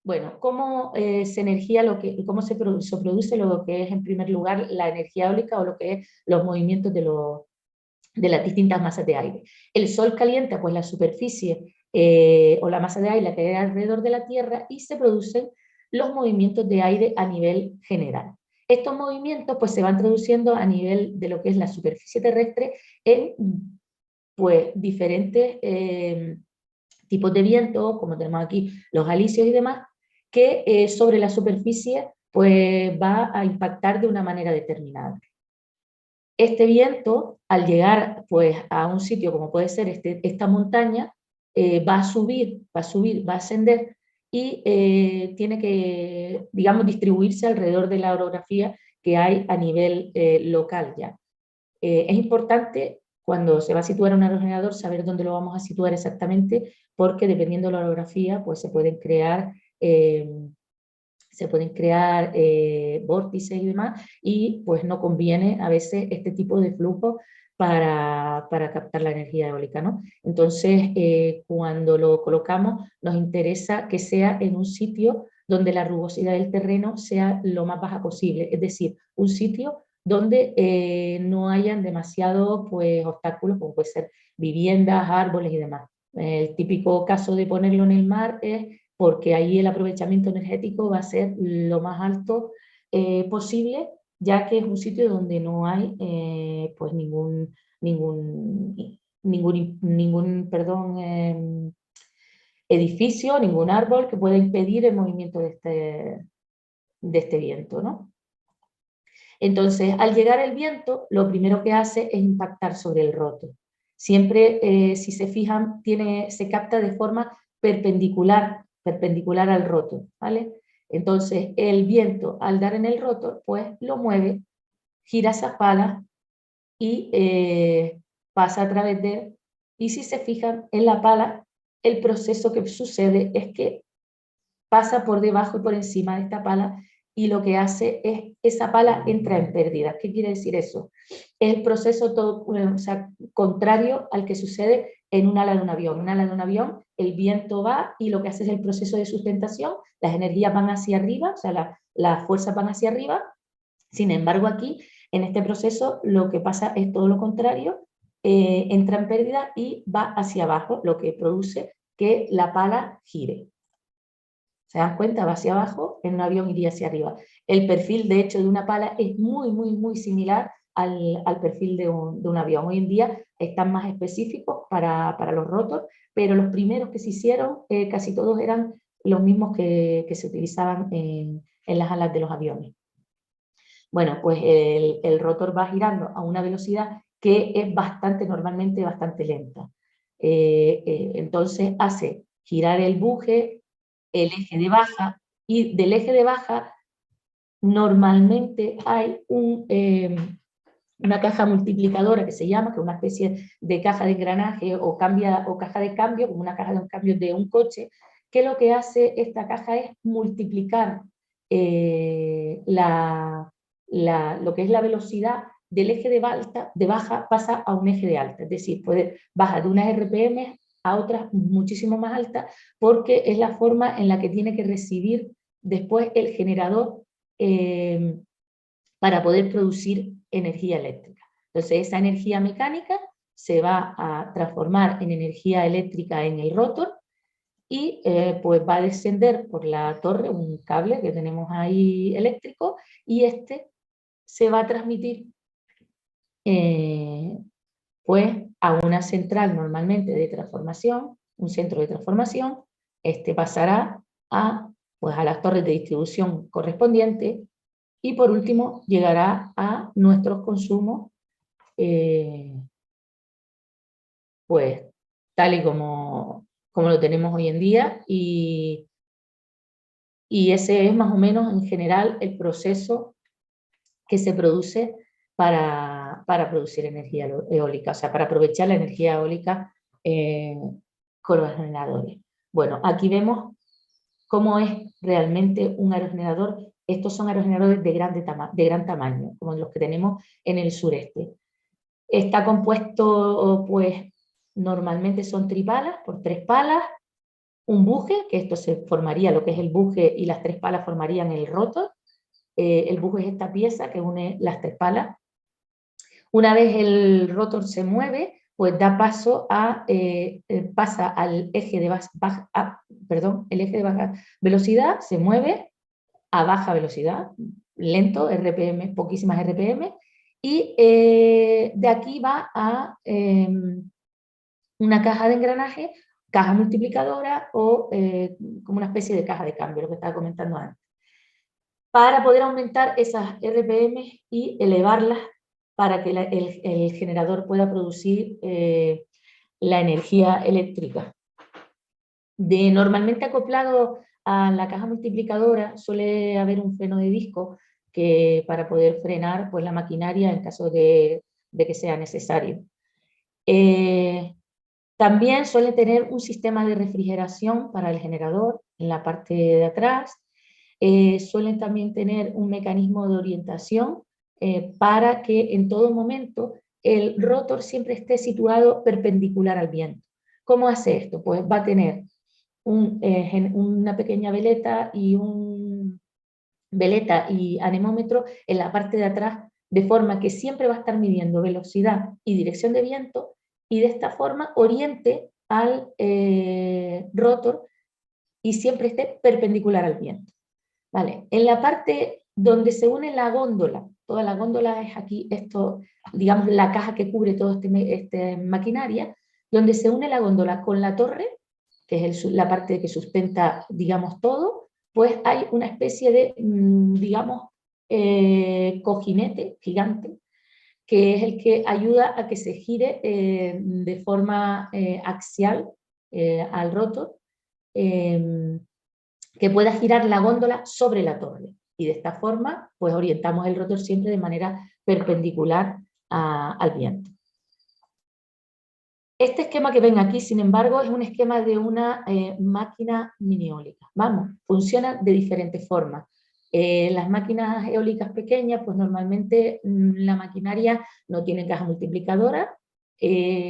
Bueno, ¿cómo cómo se produce lo que es en primer lugar la energía eólica o lo que es los movimientos de las distintas masas de aire? El sol calienta pues la superficie o la masa de aire que hay alrededor de la Tierra y se producen los movimientos de aire a nivel general. Estos movimientos pues se van traduciendo a nivel de lo que es la superficie terrestre en pues diferentes tipos de viento, como tenemos aquí los alisios y demás, que sobre la superficie pues va a impactar de una manera determinada. Este viento, al llegar pues a un sitio como puede ser esta montaña, va a subir, va a ascender y tiene que, digamos, distribuirse alrededor de la orografía que hay a nivel local ya. Es importante cuando se va a situar un aerogenerador saber dónde lo vamos a situar exactamente, porque dependiendo de la orografía pues se pueden crear vórtices y demás, y pues no conviene a veces este tipo de flujo para captar la energía eólica, ¿no? Entonces, cuando lo colocamos, nos interesa que sea en un sitio donde la rugosidad del terreno sea lo más baja posible, es decir, un sitio donde no hayan demasiados pues, obstáculos, como puede ser viviendas, árboles y demás. El típico caso de ponerlo en el mar es porque ahí el aprovechamiento energético va a ser lo más alto posible, ya que es un sitio donde no hay pues ningún perdón, edificio, ningún árbol que pueda impedir el movimiento de este viento, ¿no? Entonces, al llegar el viento, lo primero que hace es impactar sobre el rotor. Siempre, si se fijan, se capta de forma perpendicular al rotor, ¿vale? Entonces, el viento, al dar en el rotor, pues lo mueve, gira esa pala y pasa a través de él. Y si se fijan en la pala, el proceso que sucede es que pasa por debajo y por encima de esta pala, y lo que hace es, esa pala entra en pérdida. ¿Qué quiere decir eso? Es el proceso todo, o sea, contrario al que sucede en un ala de un avión. En un ala de un avión, el viento va y lo que hace es el proceso de sustentación, las energías van hacia arriba, o sea, las fuerzas van hacia arriba. Sin embargo, aquí, en este proceso, lo que pasa es todo lo contrario, entra en pérdida y va hacia abajo, lo que produce que la pala gire. ¿Se dan cuenta? Va hacia abajo, en un avión iría hacia arriba. El perfil, de hecho, de una pala es muy similar al perfil de un avión. Hoy en día están más específicos para los rotors, pero los primeros que se hicieron, casi todos eran los mismos que se utilizaban en las alas de los aviones. Bueno, pues el rotor va girando a una velocidad que es normalmente bastante lenta. Entonces hace girar el buje, el eje de baja, y del eje de baja normalmente hay una caja multiplicadora que se llama, que es una especie de caja de engranaje o caja de cambio, como una caja de cambio de un coche, que lo que hace esta caja es multiplicar lo que es la velocidad del eje de baja pasa a un eje de alta, es decir, baja de unas RPM a otras muchísimo más altas, porque es la forma en la que tiene que recibir después el generador para poder producir energía eléctrica. Entonces esa energía mecánica se va a transformar en energía eléctrica en el rotor y pues va a descender por la torre un cable que tenemos ahí eléctrico, y este se va a transmitir pues a una central normalmente de transformación, un centro de transformación. Este pasará pues a las torres de distribución correspondientes y por último llegará a nuestros consumos pues tal y como lo tenemos hoy en día, y ese es más o menos en general el proceso que se produce para producir energía eólica, o sea, para aprovechar la energía eólica con los generadores. Bueno, aquí vemos cómo es realmente un aerogenerador. Estos son aerogeneradores de gran tamaño, como los que tenemos en el sureste. Está compuesto, pues, normalmente son tripalas, por 3 palas, un buje, que esto se formaría, lo que es el buje y las tres palas formarían el rotor. El buje es esta pieza que une las tres palas. Una vez el rotor se mueve, pues da paso pasa al eje de el eje de baja velocidad, se mueve a baja velocidad, lento, RPM, poquísimas RPM, y de aquí va a una caja de engranaje, caja multiplicadora o como una especie de caja de cambio, lo que estaba comentando antes, para poder aumentar esas RPM y elevarlas para que el generador pueda producir la energía eléctrica. Normalmente acoplado a la caja multiplicadora suele haber un freno de disco para poder frenar pues, la maquinaria en caso de que sea necesario. También suele tener un sistema de refrigeración para el generador en la parte de atrás. Suelen también tener un mecanismo de orientación para que en todo momento el rotor siempre esté situado perpendicular al viento. ¿Cómo hace esto? Pues va a tener una pequeña veleta y anemómetro en la parte de atrás, de forma que siempre va a estar midiendo velocidad y dirección de viento, y de esta forma oriente al rotor y siempre esté perpendicular al viento. Vale. En la parte donde se une la góndola, toda la góndola es aquí, esto, digamos, la caja que cubre toda esta maquinaria, donde se une la góndola con la torre, que es la parte que sustenta, digamos, todo, pues hay una especie de, digamos, cojinete gigante, que es el que ayuda a que se gire de forma axial al rotor, que pueda girar la góndola sobre la torre. Y de esta forma, pues orientamos el rotor siempre de manera perpendicular al viento. Este esquema que ven aquí, sin embargo, es un esquema de una máquina mini eólica. Vamos, funciona de diferentes formas. Las máquinas eólicas pequeñas, pues normalmente la maquinaria no tiene caja multiplicadora,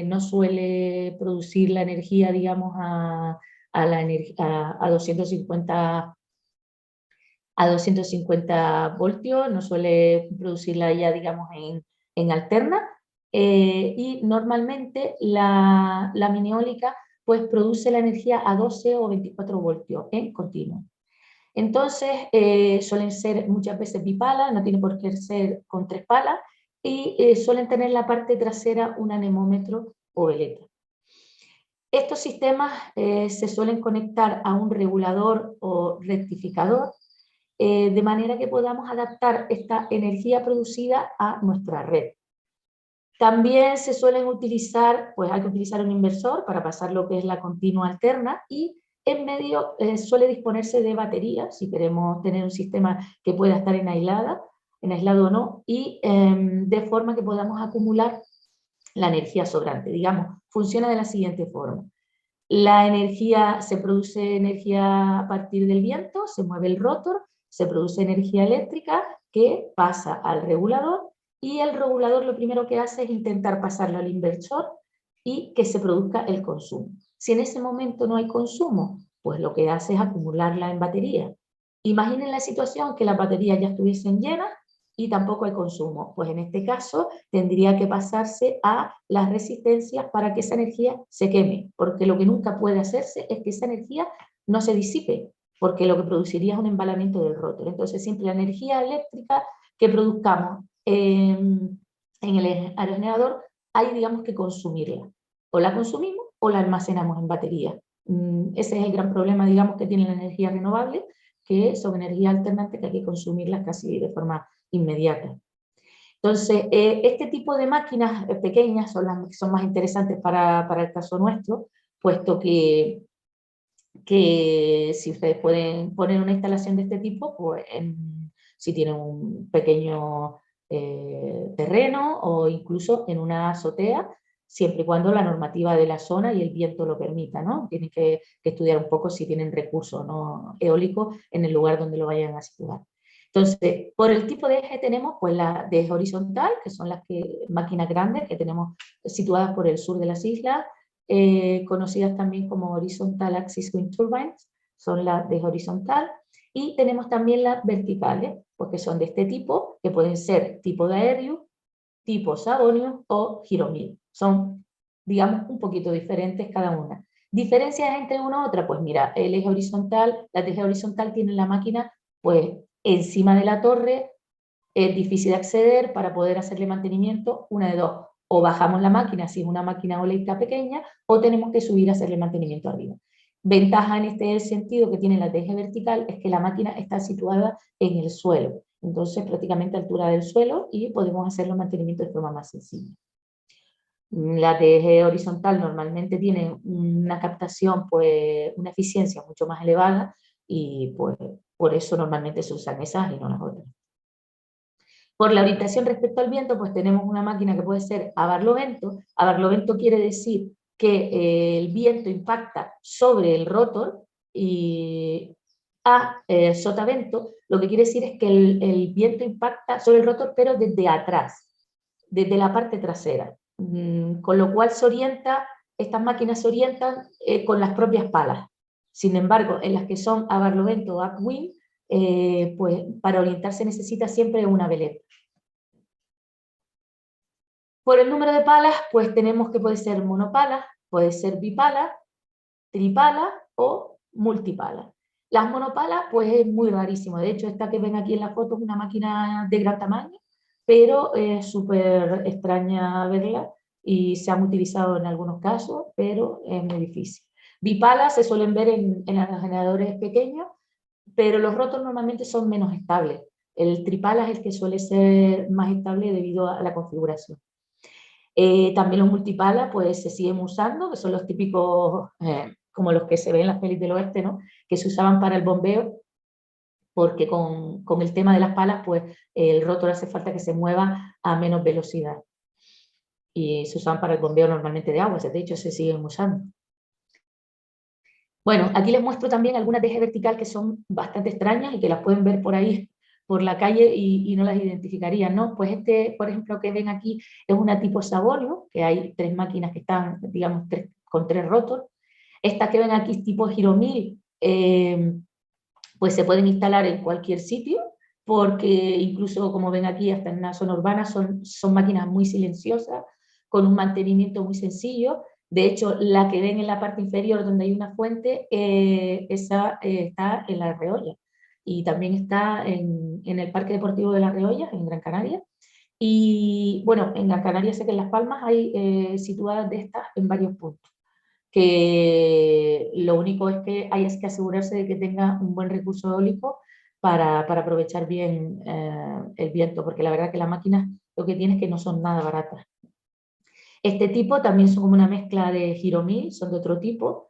no suele producir la energía, digamos, a 250 voltios, no suele producirla ya, digamos, en alterna, y normalmente la mini eólica pues produce la energía a 12 o 24 voltios en continuo. Entonces suelen ser muchas veces bipalas, no tiene por qué ser con tres palas, y suelen tener en la parte trasera un anemómetro o veleta. Estos sistemas se suelen conectar a un regulador o rectificador, de manera que podamos adaptar esta energía producida a nuestra red. También se suelen utilizar, pues hay que utilizar un inversor para pasar lo que es la continua alterna, y en medio suele disponerse de baterías, si queremos tener un sistema que pueda estar en aislado o no, y de forma que podamos acumular la energía sobrante. Digamos, funciona de la siguiente forma. Se produce energía a partir del viento, se mueve el rotor, se produce energía eléctrica que pasa al regulador, y el regulador lo primero que hace es intentar pasarlo al inversor y que se produzca el consumo. Si en ese momento no hay consumo, pues lo que hace es acumularla en batería. Imaginen la situación que las baterías ya estuviesen llenas y tampoco hay consumo. Pues en este caso tendría que pasarse a las resistencias para que esa energía se queme, porque lo que nunca puede hacerse es que esa energía no se disipe, porque lo que produciría es un embalamiento del rotor. Entonces siempre la energía eléctrica que produzcamos en el aerogenerador hay, digamos, que consumirla. O la consumimos o la almacenamos en batería. Ese es el gran problema, digamos, que tiene la energía renovable, que son energías alternantes que hay que consumirlas casi de forma inmediata. Entonces, este tipo de máquinas pequeñas son las que son más interesantes para el caso nuestro, puesto que si ustedes pueden poner una instalación de este tipo, pues si tienen un pequeño terreno o incluso en una azotea, siempre y cuando la normativa de la zona y el viento lo permita, ¿no? Tienen que estudiar un poco si tienen recursos, ¿no?, eólicos en el lugar donde lo vayan a situar. Entonces, por el tipo de eje tenemos pues la de eje horizontal, que son las máquinas grandes que tenemos situadas por el sur de las islas, conocidas también como Horizontal Axis Wind Turbines, son las de horizontal, y tenemos también las verticales, porque son de este tipo, que pueden ser tipo de aéreo, tipo Savonius o Giromil. Son, digamos, un poquito diferentes cada una. ¿Diferencias entre una u otra? Pues mira, el eje horizontal, la eje horizontal tiene la máquina pues encima de la torre, es difícil de acceder. Para poder hacerle mantenimiento, una de dos: o bajamos la máquina si es una máquina eólica pequeña, o tenemos que subir a hacerle mantenimiento arriba. Ventaja en este sentido que tiene la eje vertical es que la máquina está situada en el suelo, entonces prácticamente a altura del suelo, y podemos hacer los mantenimientos de forma más sencilla. La eje horizontal normalmente tiene una captación, pues una eficiencia mucho más elevada, y pues por eso normalmente se usan esas y no las otras. Por la orientación respecto al viento, pues tenemos una máquina que puede ser a barlovento. A barlovento quiere decir que el viento impacta sobre el rotor, y a sotavento lo que quiere decir es que el viento impacta sobre el rotor pero desde atrás, desde la parte trasera. Con lo cual estas máquinas se orientan con las propias palas. Sin embargo, en las que son a barlovento o upwind, pues para orientarse necesita siempre una veleta. Por el número de palas, pues tenemos que puede ser monopala, puede ser bipala, tripala o multipala. Las monopalas, pues es muy rarísimo. De hecho, esta que ven aquí en la foto es una máquina de gran tamaño, pero es súper extraña verla, y se han utilizado en algunos casos, pero es muy difícil. Bipalas se suelen ver en los generadores pequeños, pero los rotos normalmente son menos estables. El tripala es el que suele ser más estable debido a la configuración. También los multipalas pues se siguen usando, que son los típicos, como los que se ven en las pelis del oeste, ¿no? Que se usaban para el bombeo, porque con el tema de las palas, pues el rotor hace falta que se mueva a menos velocidad. Y se usaban para el bombeo normalmente de agua, de hecho se siguen usando. Bueno, aquí les muestro también algunas de eje vertical que son bastante extrañas y que las pueden ver por ahí por la calle y no las identificarían, ¿no? Pues este, por ejemplo, que ven aquí es una tipo Savonio, que hay 3 máquinas que están, digamos, con 3 rotor. Estas que ven aquí tipo Giromil, pues se pueden instalar en cualquier sitio, porque incluso, como ven aquí, hasta en una zona urbana son máquinas muy silenciosas, con un mantenimiento muy sencillo. De hecho, la que ven en la parte inferior donde hay una fuente, esa está en La Reolla, y también está en el Parque Deportivo de Las Reollas, en Gran Canaria. Y bueno, en Gran Canaria sé que en Las Palmas hay situadas de estas en varios puntos, que lo único es que hay que asegurarse de que tenga un buen recurso eólico para aprovechar bien el viento, porque la verdad que las máquinas lo que tienen es que no son nada baratas. Este tipo también son como una mezcla de Giromil, son de otro tipo,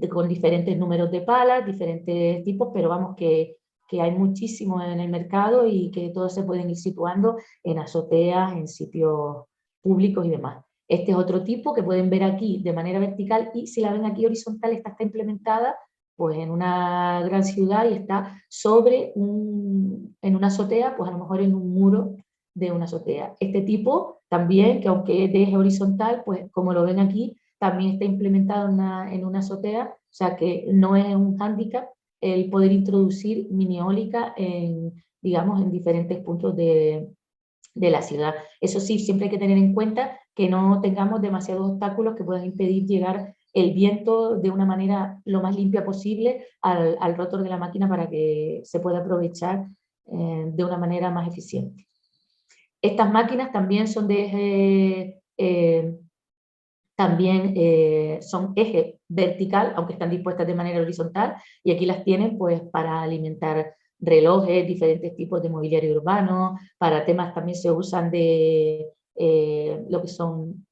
con diferentes números de palas, diferentes tipos, pero vamos que hay muchísimos en el mercado y que todos se pueden ir situando en azoteas, en sitios públicos y demás. Este es otro tipo que pueden ver aquí de manera vertical, y si la ven aquí horizontal, esta está implementada pues en una gran ciudad y está sobre en una azotea, pues a lo mejor en un muro de una azotea. Este tipo también, que aunque es de eje horizontal, pues como lo ven aquí, también está implementado en una azotea, o sea que no es un hándicap el poder introducir mini eólica digamos, en diferentes puntos de la ciudad. Eso sí, siempre hay que tener en cuenta que no tengamos demasiados obstáculos que puedan impedir llegar el viento de una manera lo más limpia posible al rotor de la máquina, para que se pueda aprovechar de una manera más eficiente. Estas máquinas también son de eje, son eje vertical, aunque están dispuestas de manera horizontal, y aquí las tienen pues para alimentar relojes, diferentes tipos de mobiliario urbano. Para temas también se usan de lo que son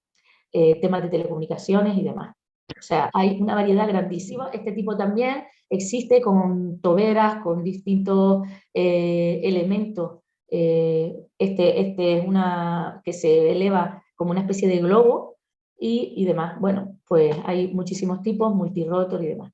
temas de telecomunicaciones y demás. O sea, hay una variedad grandísima. Este tipo también existe con toberas, con distintos elementos. Este es una que se eleva como una especie de globo y demás. Bueno, pues hay muchísimos tipos, multirotor y demás.